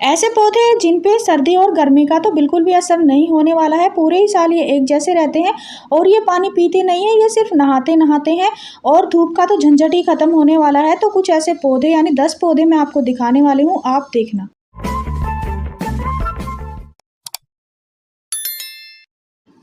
ऐसे पौधे हैं जिन पे सर्दी और गर्मी का तो बिल्कुल भी असर नहीं होने वाला है। पूरे ही साल ये एक जैसे रहते हैं और ये पानी पीते नहीं है, ये सिर्फ नहाते नहाते हैं और धूप का तो झंझट ही खत्म होने वाला है। तो कुछ ऐसे पौधे यानी 10 पौधे मैं आपको दिखाने वाली हूँ, आप देखना।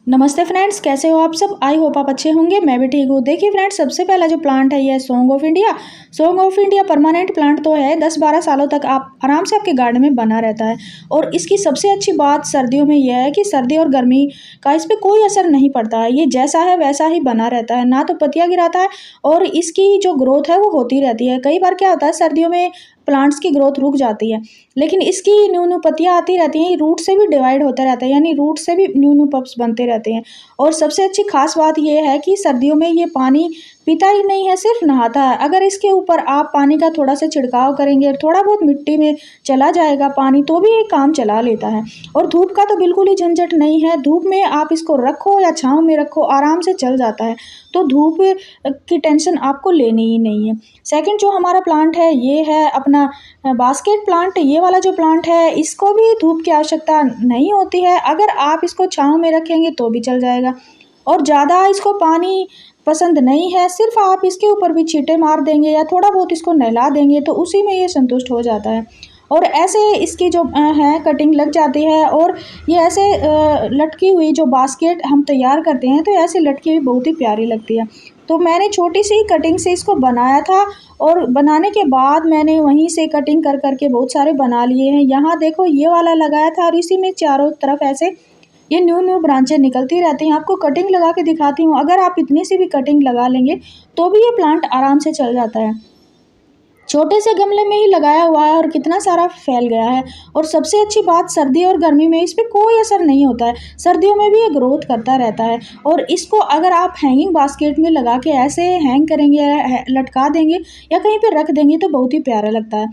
नमस्ते फ्रेंड्स, कैसे हो आप सब। आई होप आप अच्छे होंगे, मैं भी ठीक हूँ। देखिए फ्रेंड्स, सबसे पहला जो प्लांट है ये है song of India. Song of India permanent plant तो है, 10-12 सालों तक आप आराम से आपके गार्डन में बना रहता है। और इसकी सबसे अच्छी बात सर्दियों में यह है कि सर्दी और गर्मी का इस पर कोई असर नहीं पड़ता है। ये जैसा है वैसा ही बना रहता है, ना तो पत्तियाँ गिराता है और इसकी जो ग्रोथ है वो होती रहती है। कई बार क्या होता है, सर्दियों में प्लांट्स की ग्रोथ रुक जाती है, लेकिन इसकी न्यू न्यू पत्तियाँ आती रहती हैं, रूट से भी डिवाइड होता रहता है, यानी रूट से भी न्यू न्यू पप्स बनते रहते हैं। और सबसे अच्छी खास बात यह है कि सर्दियों में ये पानी पीता ही नहीं है, सिर्फ नहाता है। अगर इसके ऊपर आप पानी का थोड़ा सा छिड़काव करेंगे, थोड़ा बहुत मिट्टी में चला जाएगा पानी, तो भी ये काम चला लेता है। और धूप का तो बिल्कुल ही झंझट नहीं है, धूप में आप इसको रखो या छाँव में रखो, आराम से चल जाता है। तो धूप की टेंशन आपको लेनी ही नहीं है। सेकंड जो हमारा प्लांट है ये है अपना बास्केट प्लांट। ये वाला जो प्लांट है इसको भी धूप की आवश्यकता नहीं होती है, अगर आप इसको छाँव में रखेंगे तो भी चल जाएगा। और ज़्यादा इसको पानी पसंद नहीं है, सिर्फ आप इसके ऊपर भी छींटे मार देंगे या थोड़ा बहुत इसको नहला देंगे तो उसी में ये संतुष्ट हो जाता है। और ऐसे इसकी जो है कटिंग लग जाती है और ये ऐसे लटकी हुई जो बास्केट हम तैयार करते हैं तो ऐसे लटकी हुई बहुत ही प्यारी लगती है। तो मैंने छोटी सी कटिंग से इसको बनाया था और बनाने के बाद मैंने वहीं से कटिंग कर करके बहुत सारे बना लिए हैं। यहाँ देखो ये वाला लगाया था और इसी में चारों तरफ ऐसे ये न्यू न्यू ब्रांचें निकलती रहती हैं। आपको कटिंग लगा के दिखाती हूँ, अगर आप इतनी सी भी कटिंग लगा लेंगे तो भी ये प्लांट आराम से चल जाता है। छोटे से गमले में ही लगाया हुआ है और कितना सारा फैल गया है। और सबसे अच्छी बात, सर्दी और गर्मी में इस पर कोई असर नहीं होता है, सर्दियों में भी ये ग्रोथ करता रहता है। और इसको अगर आप हैंगिंग बास्केट में लगा के ऐसे हैंग करेंगे, लटका देंगे या कहीं पे रख देंगे तो बहुत ही प्यारा लगता है।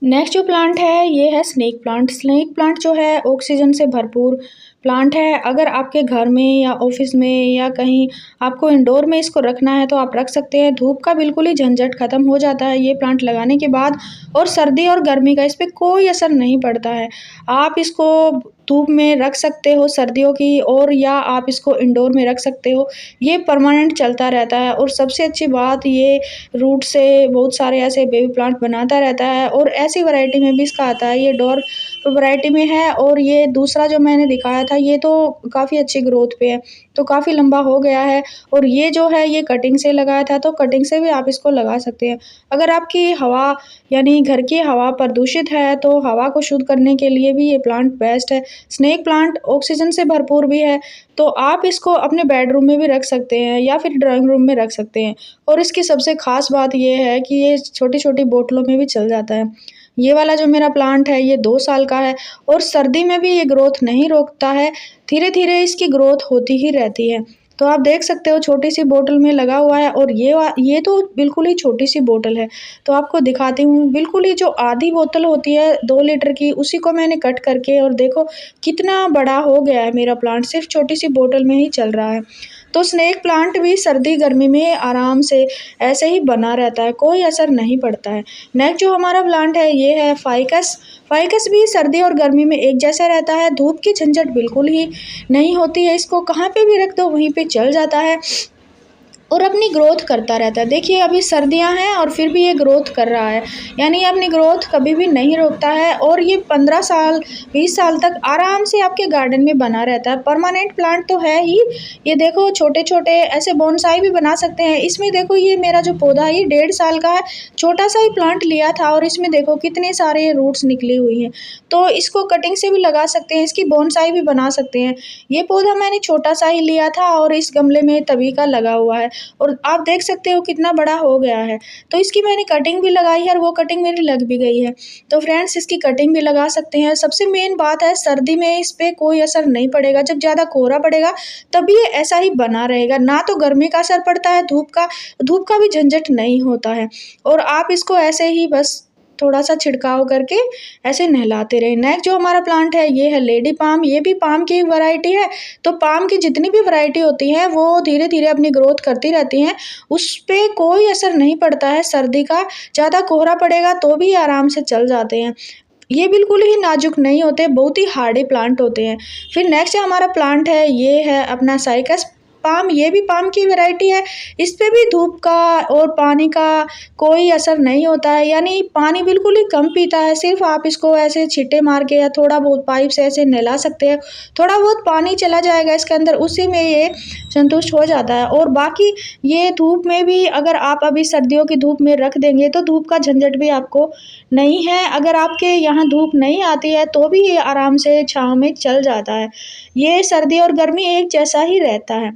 नेक्स्ट जो प्लांट है ये है स्नेक प्लांट। स्नेक प्लांट जो है ऑक्सीजन से भरपूर प्लांट है। अगर आपके घर में या ऑफिस में या कहीं आपको इंडोर में इसको रखना है तो आप रख सकते हैं। धूप का बिल्कुल ही झंझट खत्म हो जाता है ये प्लांट लगाने के बाद। और सर्दी और गर्मी का इस पर कोई असर नहीं पड़ता है। आप इसको धूप में रख सकते हो सर्दियों की, और या आप इसको इंडोर में रख सकते हो, ये परमानेंट चलता रहता है। और सबसे अच्छी बात, ये रूट से बहुत सारे ऐसे बेबी प्लांट बनाता रहता है और ऐसी वैरायटी में भी इसका आता है। ये डोर वैरायटी में है और ये दूसरा जो मैंने दिखाया था ये तो काफ़ी अच्छी ग्रोथ पे है, तो काफ़ी लंबा हो गया है। और ये जो है ये कटिंग से लगाया था, तो कटिंग से भी आप इसको लगा सकते हैं। अगर आपकी हवा यानी घर की हवा प्रदूषित है तो हवा को शुद्ध करने के लिए भी ये प्लांट बेस्ट है। स्नेक प्लांट ऑक्सीजन से भरपूर भी है, तो आप इसको अपने बेडरूम में भी रख सकते हैं या फिर ड्राइंग रूम में रख सकते हैं। और इसकी सबसे ख़ास बात ये है कि ये छोटी-छोटी बोतलों में भी चल जाता है। ये वाला जो मेरा प्लांट है ये 2 साल का है और सर्दी में भी ये ग्रोथ नहीं रोकता है, धीरे-धीरे इसकी ग्रोथ होती ही रहती है। तो आप देख सकते हो छोटी-सी बोतल में लगा हुआ है और ये तो बिल्कुल ही छोटी-सी बोतल है। तो आपको दिखाती हूँ, बिल्कुल ही जो आधी बोतल होती है 2 लीटर की, उसी को मैंने कट करके, और देखो कितना बड़ा हो गया है मेरा प्लांट, सिर्फ़ छोटी-सी बोतल में ही चल रहा है। तो स्नेक प्लांट भी सर्दी गर्मी में आराम से ऐसे ही बना रहता है, कोई असर नहीं पड़ता है। नेक्स्ट जो हमारा प्लांट है ये है फाइकस। फाइकस भी सर्दी और गर्मी में एक जैसा रहता है, धूप की झंझट बिल्कुल ही नहीं होती है, इसको कहाँ पे भी रख दो वहीं पे चल जाता है और अपनी ग्रोथ करता रहता है। देखिए अभी सर्दियां हैं और फिर भी ये ग्रोथ कर रहा है, यानी अपनी ग्रोथ कभी भी नहीं रोकता है। और ये 15 साल 20 साल तक आराम से आपके गार्डन में बना रहता है। परमानेंट प्लांट तो है ही। ये देखो छोटे छोटे ऐसे बोनसाई भी बना सकते हैं। इसमें देखो ये मेरा जो पौधा है ये 1.5 साल का है, छोटा सा ही प्लांट लिया था और इसमें देखो कितने सारे रूट्स निकली हुई हैं। तो इसको कटिंग से भी लगा सकते हैं, इसकी बोनसाई भी बना सकते हैं। ये पौधा मैंने छोटा सा ही लिया था और इस गमले में तभी का लगा हुआ है और आप देख सकते हो कितना बड़ा हो गया है। तो इसकी मैंने कटिंग भी लगाई है और वो कटिंग मेरी लग भी गई है। तो फ्रेंड्स इसकी कटिंग भी लगा सकते हैं। सबसे मेन बात है, सर्दी में इस पे कोई असर नहीं पड़ेगा। जब ज़्यादा कोहरा पड़ेगा तभी ये ऐसा ही बना रहेगा, ना तो गर्मी का असर पड़ता है, धूप का भी झंझट नहीं होता है। और आप इसको ऐसे ही बस थोड़ा सा छिड़काव करके ऐसे नहलाते रहे। नेक्स्ट जो हमारा प्लांट है ये है लेडी पाम। ये भी पाम की वैरायटी है। तो पाम की जितनी भी वैरायटी होती है वो धीरे धीरे अपनी ग्रोथ करती रहती हैं, उस पे कोई असर नहीं पड़ता है सर्दी का। ज़्यादा कोहरा पड़ेगा तो भी आराम से चल जाते हैं। ये बिल्कुल ही नाजुक नहीं होते, बहुत ही हार्डी प्लांट होते हैं। फिर नेक्स्ट हमारा प्लांट है, ये है अपना साइकस पाम। ये भी पाम की वैरायटी है। इस पे भी धूप का और पानी का कोई असर नहीं होता है, यानी पानी बिल्कुल ही कम पीता है। सिर्फ आप इसको ऐसे छींटे मार के या थोड़ा बहुत पाइप से ऐसे नहला सकते हैं, थोड़ा बहुत पानी चला जाएगा इसके अंदर, उसी में ये संतुष्ट हो जाता है। और बाकी ये धूप में भी अगर आप अभी सर्दियों की धूप में रख देंगे तो धूप का झंझट भी आपको नहीं है। अगर आपके यहाँ धूप नहीं आती है तो भी ये आराम से छाँव में चल जाता है। ये सर्दी और गर्मी एक जैसा ही रहता है।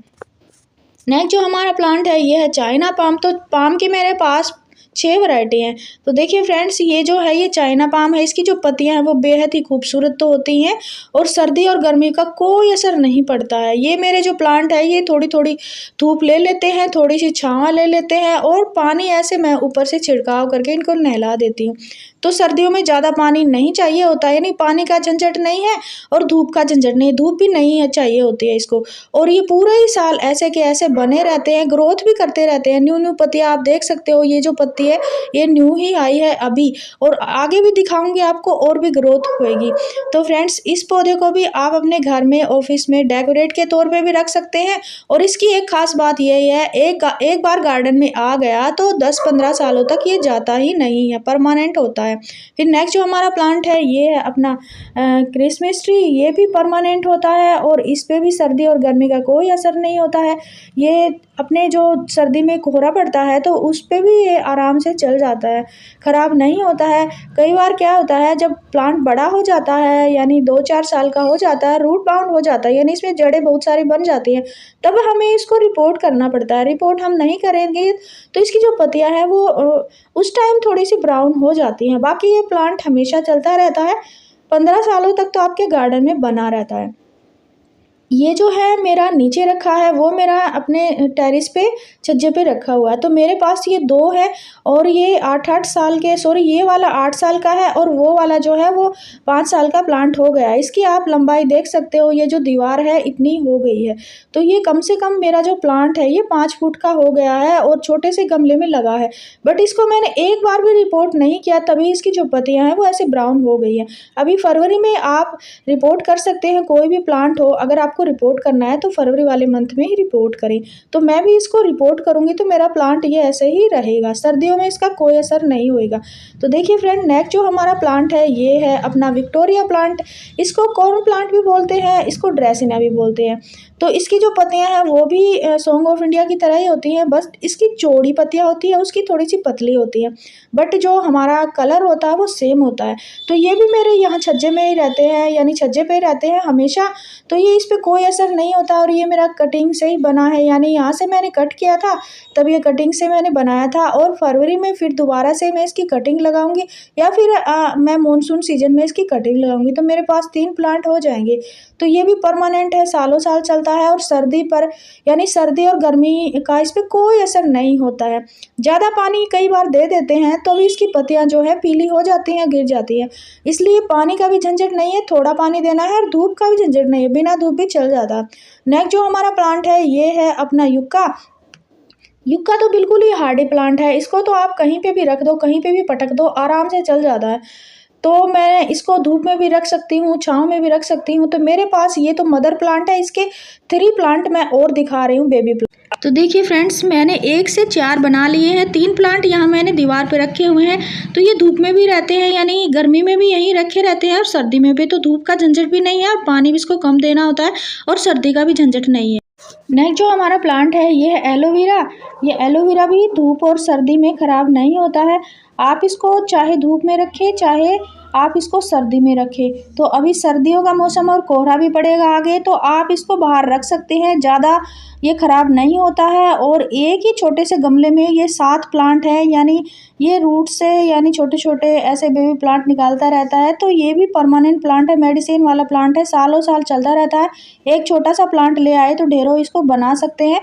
नेक्स्ट जो हमारा प्लांट है ये है चाइना पाम। तो पाम की मेरे पास 6 वैरायटी हैं। तो देखिए फ्रेंड्स, ये जो है ये चाइना पाम है। इसकी जो पत्तियां हैं वो बेहद ही खूबसूरत तो होती हैं और सर्दी और गर्मी का कोई असर नहीं पड़ता है। ये मेरे जो प्लांट है ये थोड़ी थोड़ी धूप ले लेते हैं, थोड़ी सी छाँव ले लेते हैं और पानी ऐसे मैं ऊपर से छिड़काव करके इनको नहला देती हूँ। तो सर्दियों में ज़्यादा पानी नहीं चाहिए होता है, यानी पानी का झंझट नहीं है और धूप का झंझट नहीं, धूप भी नहीं है चाहिए होती है इसको। और ये पूरे ही साल ऐसे के ऐसे बने रहते हैं, ग्रोथ भी करते रहते हैं। न्यू न्यू पत्तियाँ आप देख सकते हो, ये जो पत्ती है ये न्यू ही आई है अभी, और आगे भी दिखाऊंगी आपको और भी ग्रोथ होएगी। तो फ्रेंड्स, इस पौधे को भी आप अपने घर में, ऑफिस में डेकोरेट के तौर पे भी रख सकते हैं। और इसकी एक खास बात यही है, एक बार गार्डन में आ गया तो 10-15 सालों तक ये जाता ही नहीं है, परमानेंट होता है। फिर नेक्स्ट जो हमारा प्लांट है ये है अपना क्रिसमस ट्री। ये भी परमानेंट होता है और इस पे भी सर्दी और गर्मी का कोई असर नहीं होता है। ये अपने जो सर्दी में कोहरा पड़ता है तो उस पे भी ये आराम से चल जाता है, ख़राब नहीं होता है। कई बार क्या होता है, जब प्लांट बड़ा हो जाता है यानी 2-4 साल का हो जाता है, रूट बाउंड हो जाता है, यानी इसमें जड़ें बहुत सारी बन जाती हैं, तब हमें इसको रिपोर्ट करना पड़ता है। रिपोर्ट हम नहीं करेंगे तो इसकी जो पत्तियां हैं वो उस टाइम थोड़ी सी ब्राउन हो जाती हैं। बाकी ये प्लांट हमेशा चलता रहता है, 15 सालों तक तो आपके गार्डन में बना रहता है। ये जो है मेरा नीचे रखा है वो मेरा अपने टेरेस पे छज्जे पे रखा हुआ है। तो मेरे पास ये 2 है और ये 8-8 साल के, सॉरी ये वाला 8 साल का है और वो वाला जो है वो 5 साल का प्लांट हो गया है। इसकी आप लंबाई देख सकते हो, ये जो दीवार है इतनी हो गई है। तो ये कम से कम मेरा जो प्लांट है ये 5 फुट का हो गया है और छोटे से गमले में लगा है। बट इसको मैंने एक बार भी रिपोर्ट नहीं किया, तभी इसकी जो पत्तियाँ हैं वो ऐसे ब्राउन हो गई है। अभी फरवरी में आप रिपोर्ट कर सकते हैं, कोई भी प्लांट हो, अगर आपको रिपोर्ट करना है तो फरवरी वाले मंथ में ही रिपोर्ट करें। तो मैं भी इसको रिपोर्ट करूंगी तो मेरा प्लांट ये ऐसे ही रहेगा, सर्दियों में इसका कोई असर नहीं होएगा। तो देखिए फ्रेंड, नेक्स्ट जो हमारा प्लांट है ये है अपना विक्टोरिया प्लांट। इसको कॉर्न प्लांट भी बोलते हैं, इसको ड्रेसिना भी बोलते हैं। तो इसकी जो पत्तियां हैं वो भी सॉन्ग ऑफ इंडिया की तरह ही होती हैं, बस इसकी चौड़ी पत्तियां होती है, उसकी थोड़ी सी पतली होती है, बट जो हमारा कलर होता है वो सेम होता है। तो ये भी मेरे यहाँ छज्जे में ही रहते हैं, यानी छज्जे पे ही रहते हैं हमेशा। तो ये इस पे कोई असर नहीं होता और ये मेरा कटिंग से ही बना है, यानी यहाँ से मैंने कट किया था तब ये कटिंग से मैंने बनाया था। और फरवरी में फिर दोबारा से मैं इसकी कटिंग लगाऊंगी या फिर मैं मानसून सीजन में इसकी कटिंग लगाऊंगी। तो मेरे पास 3 प्लांट हो जाएंगे। तो ये भी परमानेंट है, सालों साल चलता है और सर्दी पर, यानी सर्दी और गर्मी का इस पर कोई असर नहीं होता है। ज़्यादा पानी कई बार दे देते हैं तो भी इसकी पत्तियां जो है पीली हो जाती हैं, गिर जाती हैं। इसलिए पानी का भी झंझट नहीं है, थोड़ा पानी देना है, और धूप का भी झंझट नहीं है, बिना धूप भी चल जाता। नेक्स्ट जो हमारा प्लांट है ये है अपना युक्का। युक्का तो बिल्कुल ही हार्डी प्लांट है, इसको तो आप कहीं पे भी रख दो, कहीं पे भी पटक दो, आराम से चल जाता है। तो मैं इसको धूप में भी रख सकती हूँ, छाँव में भी रख सकती हूँ। तो मेरे पास ये तो मदर प्लांट है, इसके 3 प्लांट मैं और दिखा रही हूँ, बेबी प्लांट। तो देखिए फ्रेंड्स, मैंने 1 से 4 बना लिए हैं, 3 प्लांट यहाँ मैंने दीवार पे रखे हुए हैं। तो ये धूप में भी रहते हैं, यानी गर्मी में भी यहीं रखे रहते हैं और सर्दी में भी। तो धूप का झंझट भी नहीं है और पानी भी इसको कम देना होता है और सर्दी का भी झंझट नहीं है। नेक्स्ट जो हमारा प्लांट है ये है एलोवेरा। ये एलोवेरा भी धूप और सर्दी में ख़राब नहीं होता है। आप इसको चाहे धूप में रखें, चाहे आप इसको सर्दी में रखें। तो अभी सर्दियों का मौसम और कोहरा भी पड़ेगा आगे, तो आप इसको बाहर रख सकते हैं, ज़्यादा ये ख़राब नहीं होता है। और एक ही छोटे से गमले में ये 7 प्लांट है, यानी ये रूट से यानी छोटे छोटे ऐसे बेबी प्लांट निकालता रहता है। तो ये भी परमानेंट प्लांट है, मेडिसिन वाला प्लांट है, सालों साल चलता रहता है। एक छोटा सा प्लांट ले आए तो ढेरों इसको बना सकते हैं।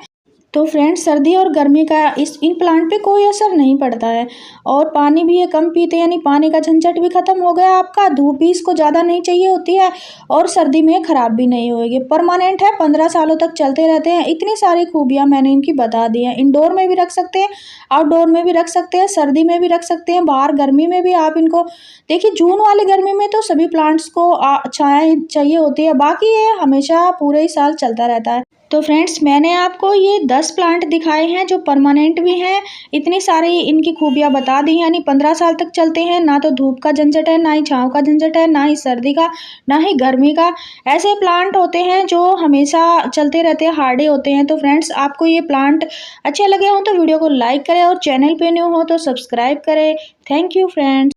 तो फ्रेंड्स सर्दी और गर्मी का इन प्लांट पे कोई असर नहीं पड़ता है। और पानी भी ये कम पीते हैं, यानी पानी का झंझट भी खत्म हो गया आपका। धूप भी इसको ज़्यादा नहीं चाहिए होती है और सर्दी में ख़राब भी नहीं होएगी। परमानेंट है, 15 सालों तक चलते रहते हैं। इतनी सारी खूबियाँ मैंने इनकी बता दी हैं। इंडोर में भी रख सकते हैं, आउटडोर में भी रख सकते हैं, सर्दी में भी रख सकते हैं, बाहर गर्मी में भी आप इनको देखिए। जून वाली गर्मी में तो सभी प्लांट्स को छाया चाहिए होती है, बाकी ये हमेशा पूरे ही साल चलता रहता है। तो फ्रेंड्स मैंने आपको ये 10 प्लांट दिखाए हैं जो परमानेंट भी हैं। इतनी सारी इनकी खूबियाँ बता दी हैं, यानी 15 साल तक चलते हैं। ना तो धूप का झंझट है, ना ही छाँव का झंझट है, ना ही सर्दी का, ना ही गर्मी का। ऐसे प्लांट होते हैं जो हमेशा चलते रहते हैं, हार्डी होते हैं। तो फ्रेंड्स आपको ये प्लांट अच्छे लगे हों तो वीडियो को लाइक करें और चैनल पे न्यू हो तो सब्सक्राइब करें। Thank you friends.